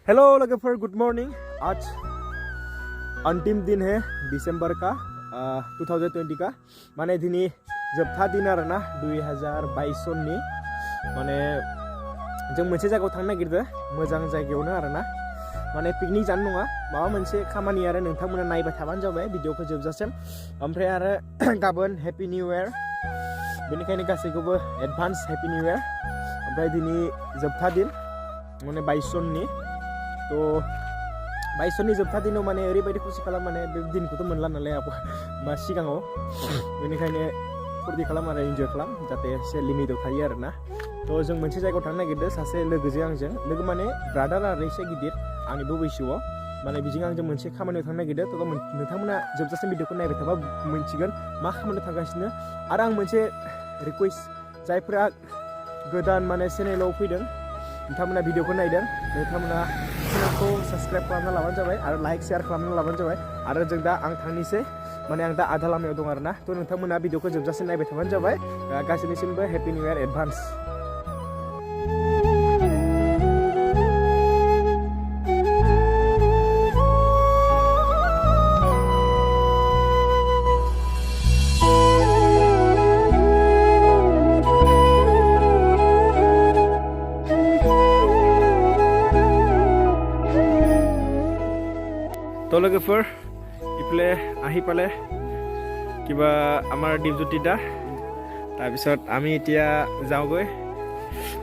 Hello लोगोफोर good morning. आज अंतिम दिन है दिसंबर का 2020 का माने दिनी जोबथा दिन आरोना 2022 नि माने जों मोनसे जायगायाव थांनो नागिरदो मोजां जायगायावनो आरोना माने पिकनिक जानो नङा माबा मोनसे खामानि आरो नोंथांमोना नायबाय थाबानो जाबाय भिडिअखौ जोबजासिम। ओमफ्राय आरो गाबोन हेपि निउ इयार बेनिखायनो गासैखौबो एडभान्स हेपि निउ इयार। ओमफ्राय दिनै जोबथा दिन माने 22 नि तो 22 नि जोबथा दिनाव माने ओरैबायदि खुसि खालाम माने बे दिनखौथ' मोनला नालाय मा सिगाङाव बेनिखायनो फुरथि खालाम आरो इन्जय खालाम जाहाथे एसे लिमिटआव थायो आरोना। तो जों मोनसे जायगायाव थांनो नागिरदों सासे लोगोजों आंजों लोगो माने ब्रादार आरो एसे गिदिर आंनिबो बैसोआव माने बिजों आंजों मोनसे खामानियाव थांनो नागिरदों। तो नोंथांमोना जोबजासिम भिडिअखौ नायबाय थाबा मोनथिगोन मा खामानियाव थांगासिनो। आरो आं मोनसे रिकुवेस्ट जायफोरा गोदान माने चेनेलाव फैदों नोंथांमोना भिडिअखौ नायदों नोंथांमोना चेनेलखौ साबस्क्राइब खालामना लाबानो जाबाय आरो लाइक शेयार खालामना लाबानो जाबाय। आरो जों दा आं थांनोसै माने आं दा आधा लामायाव दं आरोना। तो नोंथांमोना भिडिअखौ जोबजासिम नायबाय थाबानो जाबाय। गासैनिसिमबो हेपि निउ इयार एडभान्स। তো লোগোফোৰ ইফালে আহি পালে কিবা আমাৰ দীপজ্যোতি দা তাৰপিছত আমি এতিয়া যাওঁগৈ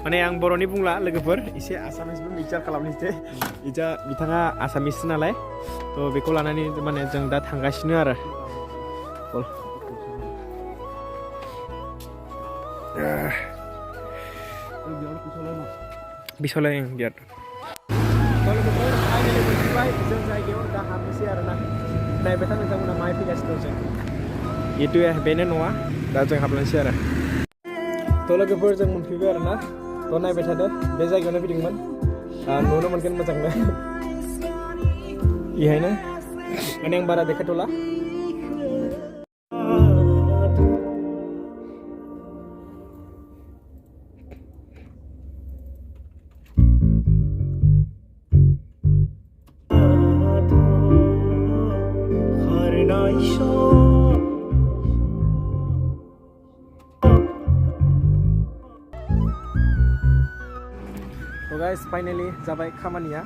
মানে आं बर'नि बुंला लोगोफोर एसे आसामिसबो मिक्सार खालामनोसै इजा बिथाङा आसामिस नालाय तो बेखौ लानानै माने जों दा थांगासिनो आरो बिसलाय बिराद जों जायगायाव दा हाबनोसै आरोना नायबाय था नोंथांमोना माहाय फैगासिनो जों इटु बेनो नङा दा जों हाबलांसै आरो। तो लोगोफोर जों मोनफैबाय आरोना तो नायबाय थादो बे जायगायावनो फैदोंमोन नुनो मोनगोन मोजांनो इहायनो माने आं बारा देखायथ'ला। तो गाइस फाइनली जाबाय खामानिया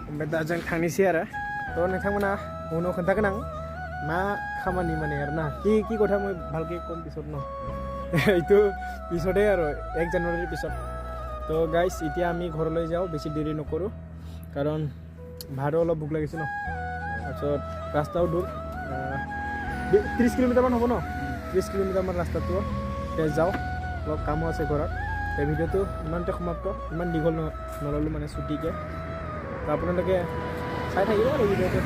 ओमफ्राय दा जों थांनोसै आरो। तो नोंथांमोना उनाव खोन्थागोन आं मा खामानि माने आरोना কি কথা মই ভালকে কম পিছত ন এইটো পিছতে আৰু 1 জানুৱাৰীৰ পিছত। তো গাইস এতিয়া আমি ঘৰলৈ যাওঁ বেছি দেৰি নকৰোঁ কাৰণ ভাড়া অলপ ভোক লাগিছে ন তাৰপিছত ৰাস্তাও দূৰ 30 কিলোমিটাৰমান হ'ব ন 30 কিলোমিটাৰমান ৰাস্তাটো যাওঁ অলপ কামো আছে ঘৰত। এই ভিডিঅ'টো ইমানতে সমাপ্ত ইমান দীঘল নল'লোঁ মানে ছুটিকৈ তো আপোনালোকে চাই থাকিব আৰু ভিডিঅ'টো।